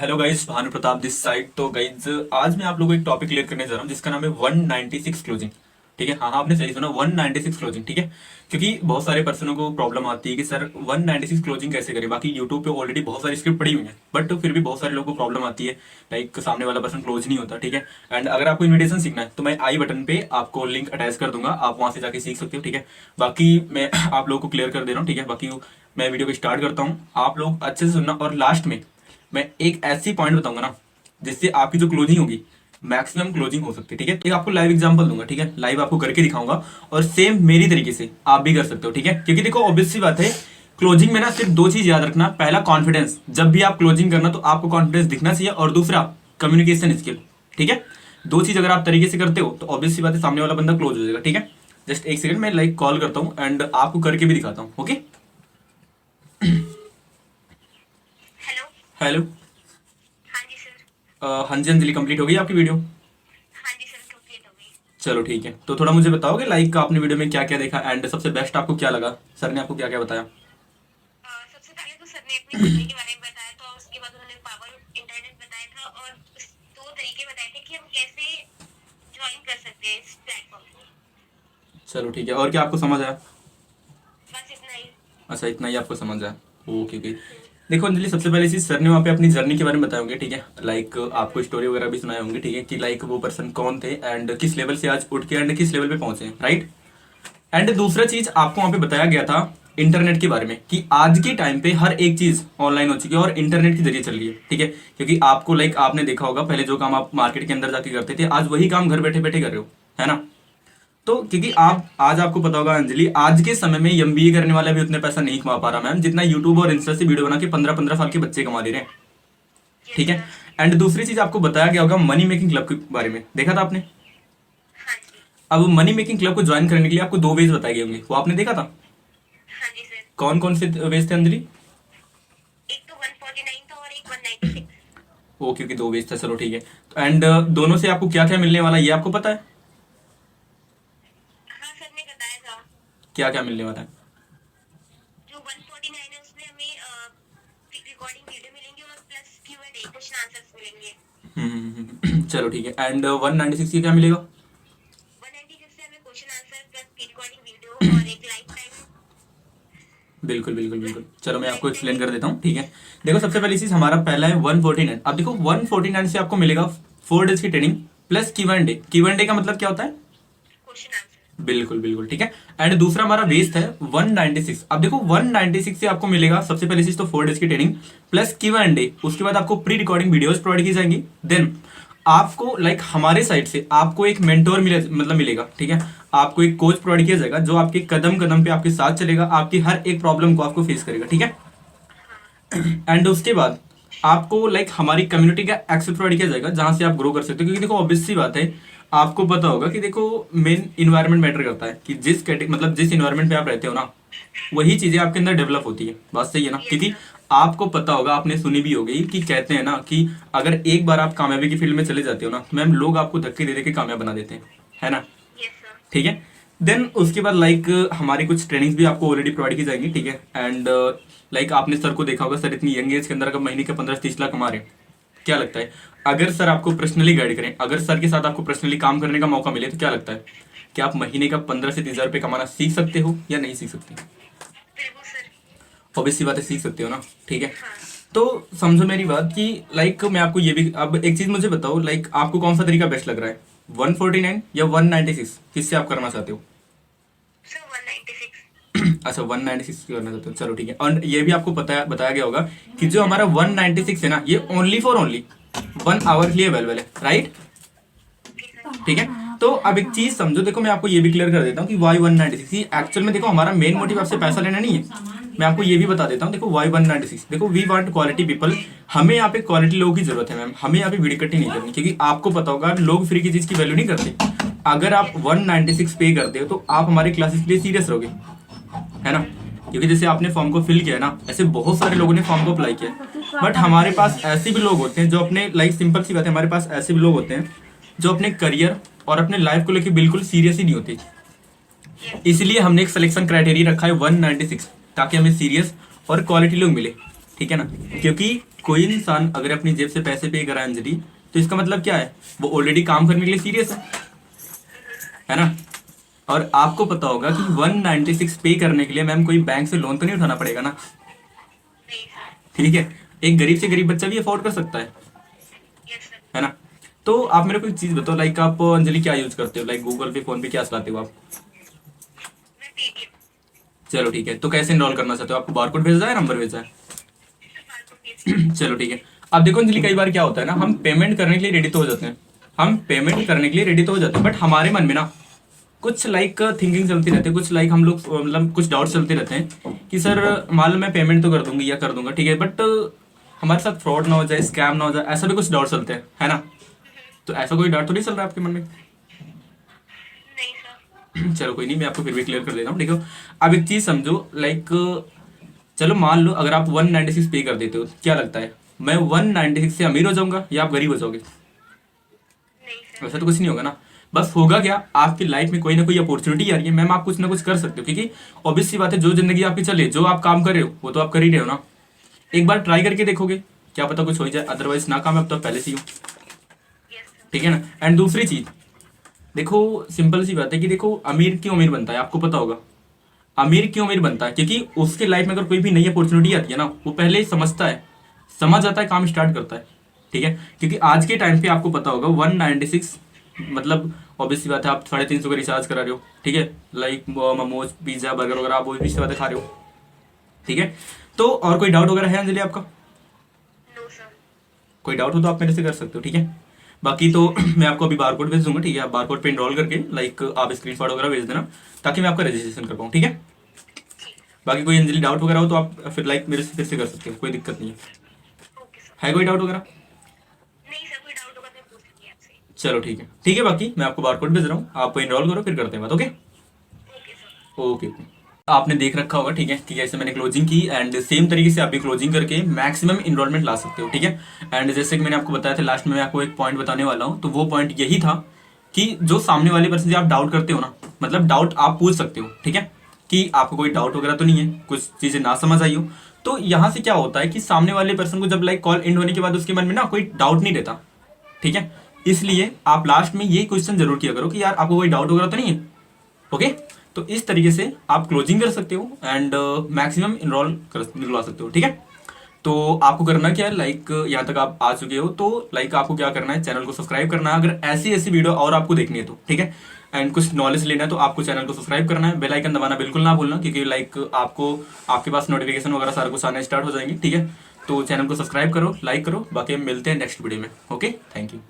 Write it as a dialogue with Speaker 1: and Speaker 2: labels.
Speaker 1: Hello guys, Bhanu Pratap this side. तो guys आज मैं आप लोगों को एक टॉपिक क्लियर करने जा रहा हूँ जिसका नाम है 196 क्लोजिंग। ठीक है, हाँ आपने सही सुना, 196 क्लोजिंग। ठीक है, क्योंकि बहुत सारे पर्सनों को प्रॉब्लम आती है कि सर 196 क्लोजिंग कैसे करें। बाकी यूट्यूब पे ऑलरेडी बहुत सारी स्क्रिप्ट पड़ी हुई है, बट फिर भी बहुत सारे लोगों को प्रॉब्लम आती है, लाइक सामने वाला पर्सन क्लोज नहीं होता। ठीक है, एंड अगर आपको इन्विटेशन सीखना है तो मैं आई बटन पे आपको लिंक अटैच कर दूंगा, आप वहां से जाके सीख सकते हो। ठीक है, बाकी मैं आप लोगों को क्लियर कर दे रहा हूँ। ठीक है, बाकी मैं वीडियो को स्टार्ट करता हूँ, आप लोग अच्छे से सुनना और लास्ट में मैं एक ऐसी पॉइंट बताऊंगा ना जिससे आपकी जो क्लोजिंग होगी मैक्सिमम क्लोजिंग हो सकती है। ठीक है, एक आपको लाइव एग्जांपल दूंगा। ठीक है, लाइव आपको करके दिखाऊंगा और सेम मेरी तरीके से आप भी कर सकते हो। ठीक है, क्योंकि देखो ऑब्वियस सी बात है, क्लोजिंग में ना सिर्फ दो चीज याद रखना। पहला कॉन्फिडेंस, जब भी आप क्लोजिंग करना तो आपको कॉन्फिडेंस दिखना चाहिए, और दूसरा कम्युनिकेशन स्किल। ठीक है, दो चीज अगर आप तरीके से करते हो तो ऑब्वियस सी बात है सामने वाला बंदा क्लोज हो जाएगा। ठीक है, जस्ट एक सेकंड मैं लाइक कॉल करता हूँ एंड आपको करके भी दिखाता हूँ। Okay,
Speaker 2: hello.
Speaker 1: हेलो।
Speaker 2: हाँ जी सर।
Speaker 1: हाँ जी अंजलि, कंप्लीट हो गई आपकी वीडियो?
Speaker 2: हाँ जी सर, कंप्लीट हो गई।
Speaker 1: चलो ठीक है, तो थोड़ा मुझे बताओगे लाइक आपने वीडियो में क्या क्या देखा एंड सबसे बेस्ट आपको क्या लगा, सर ने आपको क्या क्या बताया?
Speaker 2: सबसे पहले तो सर ने अपनी जर्नी के बारे में बताया था, उसके बाद उन्होंने पावर इंटरनेट बताया था और दो तरीके बताए थे कि हम कैसे ज्वाइन कर सकते हैं इस प्लेटफॉर्म को।
Speaker 1: चलो ठीक है, और क्या आपको समझ आया?
Speaker 2: बस इतना ही।
Speaker 1: अच्छा, इतना ही आपको समझ आया। Okay okay. देखो अंजलि, सबसे पहले चीज सर ने वहाँ पे अपनी जर्नी के बारे में बताया होंगे। ठीक है, लाइक आपको स्टोरी वगैरह भी सुनाए होंगे। ठीक है, कि लाइक वो पर्सन कौन थे एंड किस लेवल से आज उठ के एंड किस लेवल पे पहुंचे, राइट। एंड दूसरा चीज आपको वहाँ पे बताया गया था इंटरनेट के बारे में, कि आज के टाइम पे हर एक चीज ऑनलाइन हो चुकी है और इंटरनेट के जरिए चल रही है। ठीक है, क्योंकि आपको लाइक आपने देखा होगा पहले जो काम आप मार्केट के अंदर जाके करते थे, आज वही काम घर बैठे बैठे कर रहे हो, है ना। तो क्योंकि
Speaker 2: जी सर।
Speaker 1: आप आज आपको पता होगा अंजलि, आज के समय में एमबीए करने वाला भी उतने पैसा नहीं कमा पा रहा मैम, जितना यूट्यूब और इंस्टा से वीडियो बना के 15-15 साल के बच्चे कमा ले रहे हैं।
Speaker 2: यस
Speaker 1: ठीक है,
Speaker 2: सर।
Speaker 1: एंड दूसरी चीज आपको बताया गया होगा मनी मेकिंग क्लब के बारे में, देखा था आपने?
Speaker 2: हाँ जी।
Speaker 1: अब मनी मेकिंग क्लब को ज्वाइन करने के लिए आपको दो वेज बताए गए होंगे, वो आपने देखा था?
Speaker 2: हाँ जी सर।
Speaker 1: कौन कौन से वेज थे अंजलि?
Speaker 2: एक तो 149 था और एक 196।
Speaker 1: वो क्योंकि दो वेज था, चलो ठीक है। एंड दोनों से आपको क्या क्या मिलने वाला है ये आपको पता है?
Speaker 2: हाँ सर ने बताया था।
Speaker 1: क्या क्या मिलने वाला है?
Speaker 2: जो 149 है उसमें हमें रिकॉर्डिंग वीडियो मिलेंगे और प्लस Q&A क्वेश्चन आंसर्स मिलेंगे।
Speaker 1: चलो ठीक है। एंड 196 क्या मिलेगा?
Speaker 2: 196 से हमें क्वेश्चन आंसर प्लस की रिकॉर्डिंग वीडियो और एक लाइफ टाइम
Speaker 1: बिल्कुल बिल्कुल बिल्कुल, चलो मैं आपको
Speaker 2: लाइफ
Speaker 1: एक्सप्लेन
Speaker 2: टाइम।
Speaker 1: कर देता हूँ। ठीक है, देखो सबसे पहली चीज हमारा पहला है 149। अब देखो 149 से आपको मिलेगा 4 डेज की ट्रेनिंग प्लस की वन डे का मतलब क्या होता है?
Speaker 2: Question answer.
Speaker 1: बिल्कुल बिल्कुल, ठीक है। एंड दूसरा हमारा वेस्ट है 196। अब देखो 196 से आपको मिलेगा सबसे पहली चीज तो 4 डेज की ट्रेनिंग प्लस Q&A, उसके बाद आपको प्री रिकॉर्डिंग वीडियोस प्रोवाइड की जाएंगी। देन आपको लाइक हमारे साइड से आपको एक मेंटोर मिलेगा। ठीक है, आपको एक कोच प्रोवाइड किया जाएगा जो आपके कदम कदम पे आपके साथ चलेगा, आपकी हर एक प्रॉब्लम को आपको फेस करेगा। ठीक है, एंड उसके बाद आपको लाइक हमारी कम्युनिटी का एक्सेस प्रोवाइड किया जाएगा जहां से आप ग्रो कर सकते हो। क्योंकि देखो ऑब्वियस सी बात है, आपको पता होगा कि देखो मेन इन्वायरमेंट मैटर करता है, कि जिस मतलब जिस इन्वायरमेंट पे आप रहते हो ना, वही चीजें आपके अंदर डेवलप होती है। बात सही है ना?
Speaker 2: यस
Speaker 1: क्योंकि
Speaker 2: सर।
Speaker 1: आपको पता होगा, आपने सुनी भी होगी कि कहते हैं ना कि अगर एक बार आप कामयाबी की फील्ड में चले जाते हो ना, तो मैम लोग आपको धक्के दे दे के कामयाब बना देते हैं, है ना।
Speaker 2: Yes sir.
Speaker 1: ठीक है, देन उसके बाद लाइक हमारी कुछ ट्रेनिंग्स भी आपको ऑलरेडी प्रोवाइड की जाएंगी। ठीक है, एंड लाइक आपने सर को देखा होगा, सर इतनी यंग एज के अंदर अगर महीने के 15 से 30 लाख कमा रहे हैं, क्या लगता है अगर सर आपको पर्सनली गाइड करें, अगर सर के साथ आपको पर्सनली काम करने का मौका मिले, तो क्या लगता है कि आप महीने का 15 से 30 हजार रुपये कमाना सीख सकते हो या नहीं सीख सकते?
Speaker 2: बिल्कुल सर।
Speaker 1: ऑब्वियस सी बात है, सीख सकते हो ना। ठीक है,
Speaker 2: हाँ।
Speaker 1: तो समझो मेरी बात कि लाइक मैं आपको ये भी, अब एक चीज मुझे बताओ, लाइक आपको कौन सा तरीका बेस्ट लग रहा है, 149 या 196, किससे आप करना चाहते हो?
Speaker 2: सर 196।
Speaker 1: अच्छा, 196 करना चाहते हो, चलो ठीक है। और ये भी आपको बताया गया होगा कि जो हमारा 196 है ना, ये ओनली फॉर ओनली 1 आवर के लिए अवेलेबल है, राइट।
Speaker 2: Okay sir.
Speaker 1: ठीक है, तो अब एक चीज समझो, देखो मैं आपको ये भी क्लियर कर देता हूँ कि वाई 196 एक्चुअल में, देखो हमारा मेन मोटिव आपसे पैसा लेना नहीं है। मैं आपको ये भी बता देता हूँ, देखो वाई 196, देखो वी वांट क्वालिटी पीपल, हमें यहाँ पे क्वालिटी लोगों की जरूरत है मैम, हमें यहाँ पे वीडियो कटिंग नहीं करनी, क्योंकि आपको पता होगा लोग फ्री की चीज की वैल्यू नहीं करते। अगर आप 196 पे करते हो तो आप हमारे क्लासेस के लिए सीरियस रहोगे, है ना। क्योंकि जैसे आपने फॉर्म को फिल किया है ना, ऐसे बहुत सारे लोगों ने फॉर्म को अप्लाई किया, बट हमारे पास ऐसे भी लोग होते हैं जो अपने लाइक सिंपल सी बात है, हमारे पास ऐसे भी लोग होते हैं जो अपने करियर और अपने लाइफ को लेकर बिल्कुल सीरियस ही नहीं होते।
Speaker 2: यस।
Speaker 1: इसलिए हमने एक सिलेक्शन क्राइटेरिया रखा है 196, ताकि हमें सीरियस और क्वालिटी लोग मिले। ठीक है ना, क्योंकि कोई इंसान अगर अपनी जेब से पैसे पे करा है अंजलि, तो इसका मतलब क्या है, वो ऑलरेडी काम करने के लिए सीरियस है ना। और आपको पता होगा कि 196 पे करने के लिए मैम कोई बैंक से लोन तो नहीं उठाना पड़ेगा ना,
Speaker 2: नहीं सर।
Speaker 1: ठीक है, एक गरीब से गरीब बच्चा भी अफोर्ड कर सकता
Speaker 2: यस सर।
Speaker 1: है ना। तो आप मेरे को एक चीज बताओ, लाइक आप अंजलि क्या यूज करते हो, लाइक गूगल पे, फोन पे क्या चलाते हो आप?
Speaker 2: मैं पेटीएम।
Speaker 1: चलो ठीक है, तो कैसे इनरोल करना चाहते हो, आपको बारकोड भेजा है, नंबर भेजा है?
Speaker 2: सर बारकोड भेज।
Speaker 1: चलो ठीक है। अब देखो अंजलि, कई बार क्या होता है ना, हम पेमेंट करने के लिए रेडी तो हो जाते हैं, हम पेमेंट करने के लिए रेडी तो हो जाते हैं, बट हमारे मन में ना कुछ लाइक थिंकिंग चलती रहती है, कुछ लाइक हम लोग मतलब कुछ डाउट चलते रहते हैं कि सर मान लो मैं पेमेंट तो कर दूंगी या कर दूंगा, ठीक है, बट हमारे साथ फ्रॉड ना हो जाए, स्कैम ना हो जाए, ऐसा भी कुछ डाउट चलते हैं, है ना। तो ऐसा कोई डाउट तो नहीं चल रहा है आपके मन में?
Speaker 2: नहीं सर।
Speaker 1: चलो कोई नहीं, मैं आपको फिर भी क्लियर कर देता हूँ, ठीक है। अब एक चीज समझो, लाइक चलो मान लो अगर आप 196 पे कर देते हो, क्या लगता है मैं 196 से अमीर हो जाऊंगा या आप गरीब हो जाओगे?
Speaker 2: नहीं सर।
Speaker 1: वैसा तो कुछ नहीं होगा ना। बस होगा क्या, आपकी लाइफ में कोई ना कोई अपॉर्चुनिटी आ रही है, मैम आप कुछ ना कुछ कर सकते हो, क्योंकि ऑब्वियस सी बात है, जो जिंदगी आपकी चले, जो आप काम कर रहे हो वो तो आप कर ही रहे हो ना। एक बार ट्राई करके देखोगे, क्या पता कुछ हो ही जाए, अदरवाइज नाकामयाब तो आप पहले से ही हो,
Speaker 2: यस सर।
Speaker 1: ठीक है ना। एंड दूसरी चीज देखो, सिंपल सी बात है कि देखो अमीर क्यों अमीर बनता है, आपको पता होगा अमीर क्यों अमीर बनता है, क्योंकि उसके लाइफ में अगर कोई भी नई अपॉर्चुनिटी आती है ना, वो पहले ही समझता है, समझ आता है, काम स्टार्ट करता है, ठीक है। क्योंकि आज के टाइम पे आपको पता होगा 196 मतलब ऑब्वियस सी बात है, आप 350 का रिचार्ज करा रहे हो, ठीक है, लाइक मोमोज पिज्जा बर्गर वगैरह आप वही बातें खा रहे हो, ठीक है। तो और कोई डाउट वगैरह है अंजलि आपका?
Speaker 2: No sir.
Speaker 1: कोई डाउट हो तो आप मेरे से कर सकते हो, ठीक है। बाकी तो मैं आपको अभी बारकोड भेज दूंगा, ठीक है, आप बारकोड पे इनरोल करके लाइक आप स्क्रीनशॉट वगैरह भेज देना, ताकि मैं आपका रजिस्ट्रेशन कर पाऊँ, ठीक है। बाकी कोई अंजलि डाउट वगैरह हो तो आप फिर लाइक मेरे से फिर से कर सकते हो, कोई दिक्कत नहीं है।
Speaker 2: Okay sir.
Speaker 1: है कोई डाउट वगैरह?
Speaker 2: नहीं सर, कोई डाउट होगा तो मैं पूछ लूंगी आपसे।
Speaker 1: चलो ठीक है, ठीक है, बाकी मैं आपको बारकोड भेज रहा हूँ, आप इनरोल करो, फिर करते हैं बात, ओके।
Speaker 2: Okay sir.
Speaker 1: ओके। आपने देख रखा होगा, ठीक है, कि कैसे मैंने क्लोजिंग की, एंड सेम तरीके से आप भी क्लोजिंग करके मैक्सिमम इनरोलमेंट ला सकते हो, ठीक है। एंड जैसे कि मैंने आपको बताया था लास्ट में, मैं आपको एक पॉइंट बताने वाला हूँ, तो वो पॉइंट यही था कि जो सामने वाले पर्सन से आप डाउट करते हो ना, मतलब डाउट आप पूछ सकते हो, ठीक है, कि आपको कोई डाउट वगैरह तो नहीं है, कुछ चीजें ना समझ आई हो, तो यहाँ से क्या होता है कि सामने वाले पर्सन को जब लाइक कॉल एंड होने के बाद उसके मन में ना कोई डाउट नहीं रहता, ठीक है। इसलिए आप लास्ट में ये क्वेश्चन जरूर किया करो कि यार आपको कोई डाउट वगैरह तो नहीं है, ओके। तो इस तरीके से आप क्लोजिंग कर सकते हो एंड मैक्सिमम इनरोल कर निकलवा सकते हो, ठीक है। तो आपको करना क्या है, लाइक यहाँ तक आप आ चुके हो तो लाइक आपको क्या करना है, चैनल को सब्सक्राइब करना है, अगर ऐसी ऐसी वीडियो और आपको देखनी है तो, ठीक है। एंड कुछ नॉलेज लेना है तो आपको चैनल को सब्सक्राइब करना है, बेल आइकन दबाना बिल्कुल ना भूलना, क्योंकि लाइक आपको आपके पास नोटिफिकेशन वगैरह सारा कुछ आना स्टार्ट हो जाएंगे, ठीक है। तो चैनल को सब्सक्राइब करो, लाइक करो, बाकी हम मिलते हैं नेक्स्ट वीडियो में, ओके, थैंक यू।